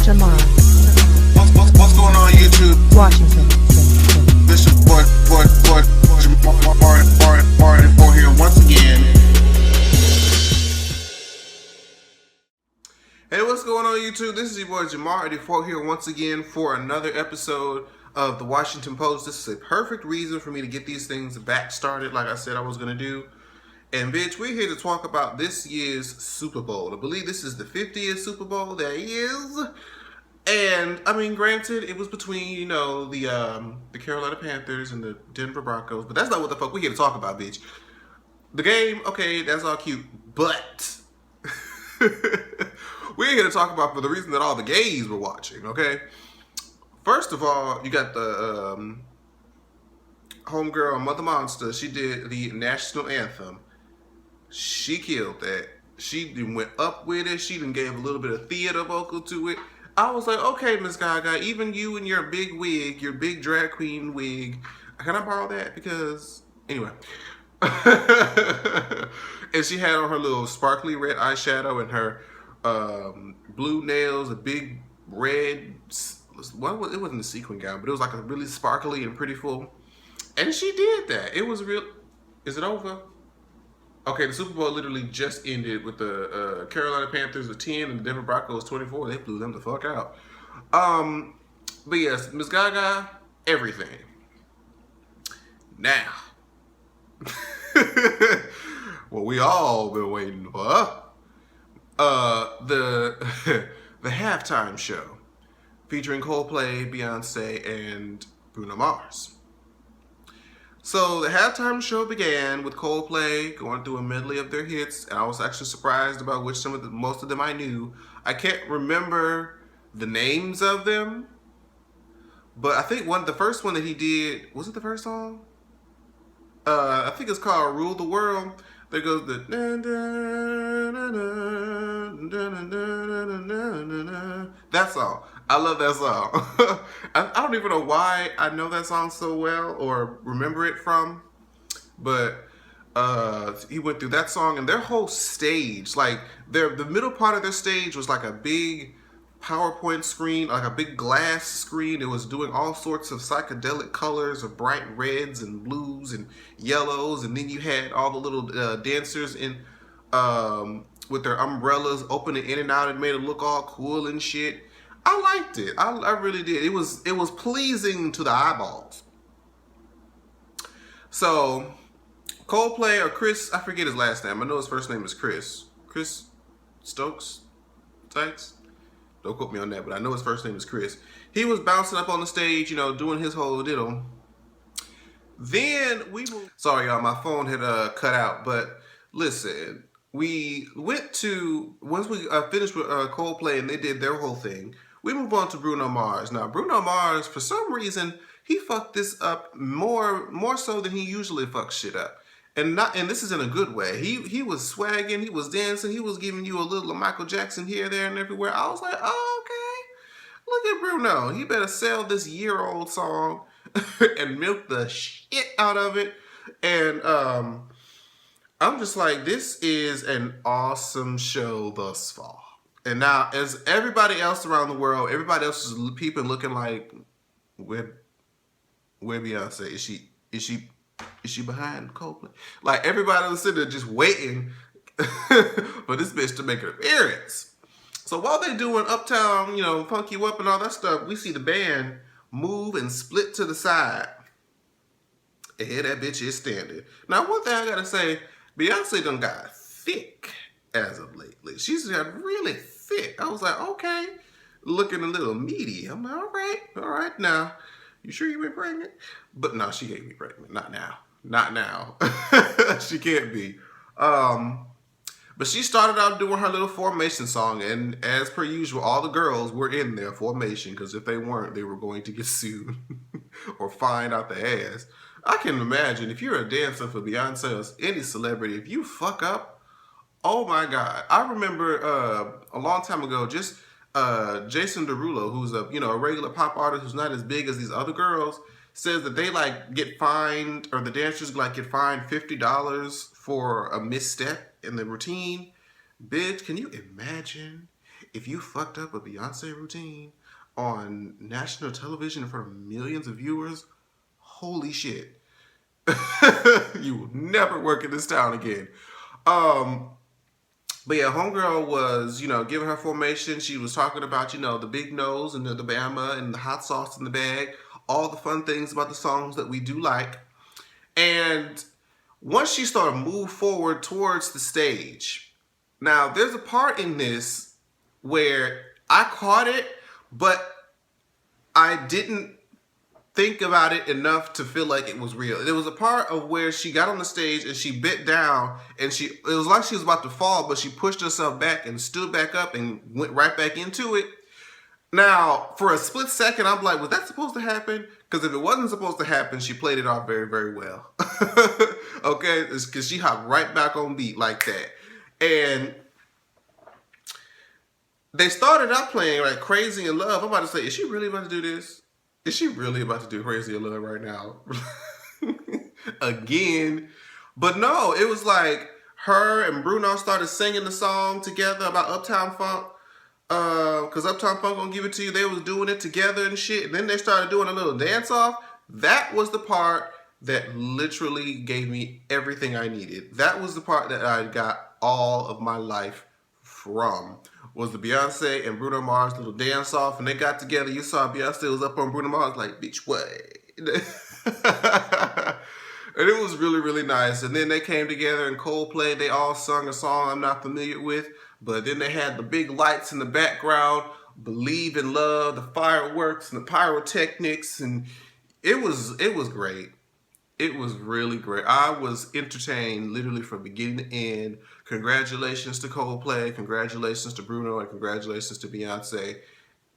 Jamar. What's going on YouTube? Washington. This is boy Jamar here once again. Hey, what's going on YouTube? This is your boy Jamar here once again for another episode of the Washington Post. This is a perfect reason for me to get these things back started like I said I was going to do. And bitch, we're here to talk about this year's Super Bowl. I believe this is the 50th Super Bowl there is. And I mean, granted, it was between, you know, the Carolina Panthers and the Denver Broncos, but that's not what the fuck we're here to talk about, bitch. The game, okay, that's all cute, but we're here to talk about for the reason that all the gays were watching, okay? First of all, you got the homegirl, Mother Monster. She did the national anthem. She killed that. She went up with it. She done gave a little bit of theater vocal to it. I was like, okay, Miss Gaga, even you and your big wig, your big drag queen wig, can I borrow that? Because, anyway. And she had on her little sparkly red eyeshadow and her blue nails, a big red, well, it wasn't a sequin gown, but it was like a really sparkly and pretty full. And she did that. It was real. Is it over? Okay, the Super Bowl literally just ended with the Carolina Panthers with 10 and the Denver Broncos 24. They blew them the fuck out. But yes, Miss Gaga, everything. Now, what we all been waiting for, the halftime show featuring Coldplay, Beyonce, and Bruno Mars. So the halftime show began with Coldplay going through a medley of their hits, and I was actually surprised about which most of them I knew. I can't remember the names of them, but I think the first one that he did, was it the first song? I think it's called "Rule the World." There goes the that song. I love that song. I don't even know why I know that song so well or remember it from, but he went through that song and their whole stage, like the middle part of their stage was like a big PowerPoint screen, like a big glass screen. It was doing all sorts of psychedelic colors of bright reds and blues and yellows, and then you had all the little dancers in with their umbrellas opening in and out. It made it look all cool and shit. I liked it. I really did. It was pleasing to the eyeballs. So Coldplay, or Chris, I forget his last name. I know his first name is Chris. Chris Stokes? Thanks. Don't quote me on that, but I know his first name is Chris. He was bouncing up on the stage, you know, doing his whole diddle. Then we moved. Sorry, y'all, my phone had cut out, but listen, we went to, once we finished with Coldplay and they did their whole thing, we moved on to Bruno Mars. Now, Bruno Mars, for some reason, he fucked this up more so than he usually fucks shit up. And this is in a good way. He was swagging, he was dancing, he was giving you a little Michael Jackson here, there, and everywhere. I was like, oh, okay. Look at Bruno. He better sell this year-old song and milk the shit out of it. And I'm just like, this is an awesome show thus far. And now, as everybody else around the world, everybody else is peeping, looking like, where Beyonce? Is she behind Coldplay? Like, everybody was sitting there just waiting for this bitch to make an appearance. So while they're doing Uptown, you know, Funk You Up and all that stuff, we see the band move and split to the side. And here that bitch is standing. Now, one thing I gotta say, Beyonce done got thick as of lately. She's got really thick. I was like, okay, looking a little meaty. I'm like, all right now. You sure you been pregnant? But no, she can't be pregnant. Not now. She can't be. But she started out doing her little formation song, and as per usual, all the girls were in their formation, because if they weren't, they were going to get sued or fined out the ass. I can imagine if you're a dancer for Beyonce or any celebrity, if you fuck up, oh my God. I remember a long time ago, just Jason Derulo, who's a regular pop artist who's not as big as these other girls, says that they like get fined, or the dancers like get fined $50 for a misstep in the routine. Bitch, can you imagine if you fucked up a Beyonce routine on national television in front of millions of viewers, holy shit. You will never work in this town again. But yeah, homegirl was, giving her formation. She was talking about, the big nose and the Bama and the hot sauce in the bag, all the fun things about the songs that we do like. And once she started to move forward towards the stage, now there's a part in this where I caught it, but I didn't think about it enough to feel like it was real. There was a part of where she got on the stage and she bent down and it was like she was about to fall, but she pushed herself back and stood back up and went right back into it. Now, for a split second, I'm like, was that supposed to happen? Because if it wasn't supposed to happen, she played it off very, very well. Okay? Because she hopped right back on beat like that. And they started out playing like Crazy in Love. I'm about to say, is she really about to do this? Is she really about to do Crazy in Love right now? Again. But no, it was like her and Bruno started singing the song together about Uptown Funk. Because Uptown Funk gonna give it to you. They was doing it together and shit. And then they started doing a little dance off. That was the part that literally gave me everything I needed. That was the part that I got all of my life from. Was the Beyonce and Bruno Mars little dance off, and they got together. You saw Beyonce was up on Bruno Mars like, bitch, what? And it was really, really nice. And then they came together in Coldplay. They all sung a song I'm not familiar with, but then they had the big lights in the background, Believe in Love, the fireworks and the pyrotechnics, and it was great. It was really great. I was entertained literally from beginning to end. Congratulations to Coldplay, congratulations to Bruno, and congratulations to Beyonce.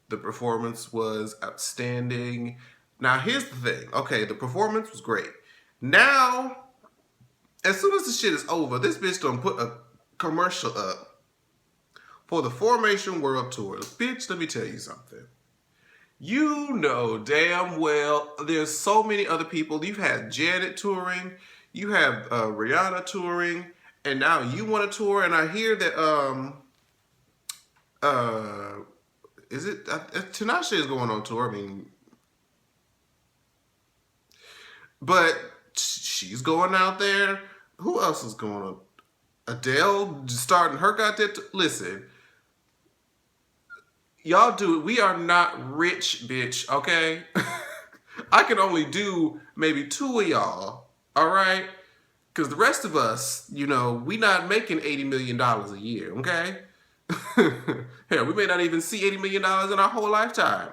The performance was outstanding. Now, here's the thing. Okay, the performance was great. Now, as soon as the shit is over, this bitch done put a commercial up for the Formation World Tour. Bitch, let me tell you something. You know damn well there's so many other people. You've had Janet touring, you have Rihanna touring, and now you want to tour. And I hear that is it Tinashe is going on tour? I mean, but she's going out there. Who else is going on? Adele starting her goddamn. Listen. Y'all do it. We are not rich, bitch, okay? I can only do maybe 2 of y'all, all right? Because the rest of us, we not making $80 million a year, okay? Hell, we may not even see $80 million in our whole lifetime.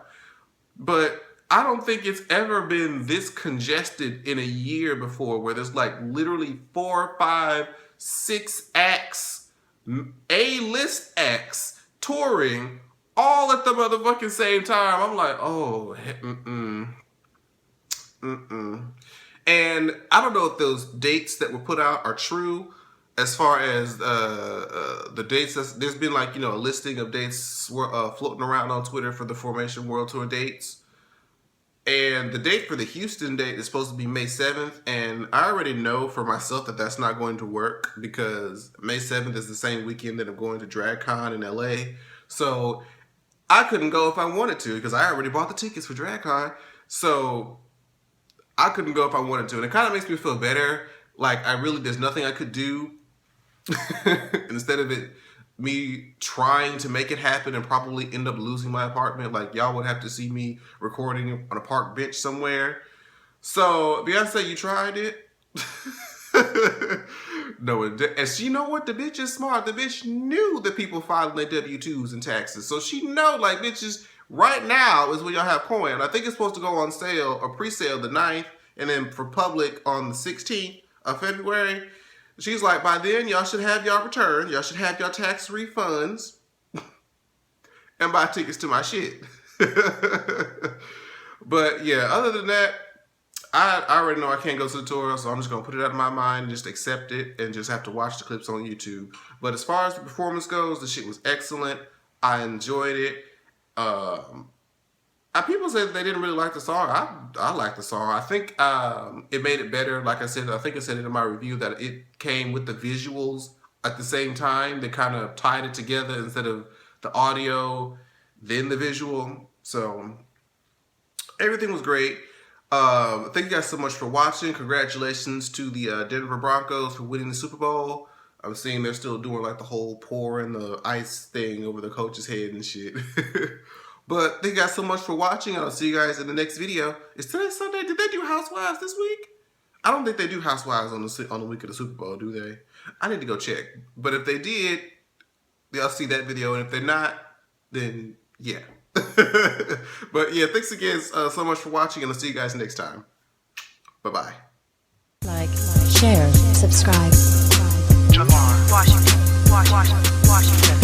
But I don't think it's ever been this congested in a year before, where there's like literally 4, 5, 6 acts, A-list acts, touring all at the motherfucking same time. I'm like, oh, And I don't know if those dates that were put out are true as far as the dates. There's been like, a listing of dates floating around on Twitter for the Formation World Tour dates. And the date for the Houston date is supposed to be May 7th. And I already know for myself that that's not going to work, because May 7th is the same weekend that I'm going to DragCon in LA. So I couldn't go if I wanted to, because I already bought the tickets for DragCon. So I couldn't go if I wanted to. And it kind of makes me feel better. Like, there's nothing I could do. Instead of me trying to make it happen and probably end up losing my apartment. Like, y'all would have to see me recording on a park bench somewhere. So, Beyonce, you tried it? No, and she know what? The bitch is smart. The bitch knew that people filing their W-2s and taxes. So she know, like, bitches, right now is when y'all have coin. I think it's supposed to go on sale or pre-sale the 9th, and then for public on the 16th of February. She's like, by then, y'all should have y'all return. Y'all should have y'all tax refunds and buy tickets to my shit. But yeah, other than that, I already know I can't go to the tour, so I'm just going to put it out of my mind and just accept it and just have to watch the clips on YouTube. But as far as the performance goes, the shit was excellent. I enjoyed it. People said they didn't really like the song. I like the song. I think it made it better. Like I said, I think I said it in my review that it came with the visuals at the same time. They kind of tied it together instead of the audio, then the visual. So everything was great. Thank you guys so much for watching. Congratulations to the Denver Broncos for winning the Super Bowl. I'm seeing they're still doing like the whole pouring the ice thing over the coach's head and shit. But thank you guys so much for watching. I'll see you guys in the next video. Is today Sunday? Did they do Housewives this week? I don't think they do Housewives on the week of the Super Bowl, do they? I need to go check. But if they did, y'all see that video. And if they're not, then yeah. But yeah, thanks again so much for watching, and I'll see you guys next time. Bye-bye. Like, share, subscribe. Washington.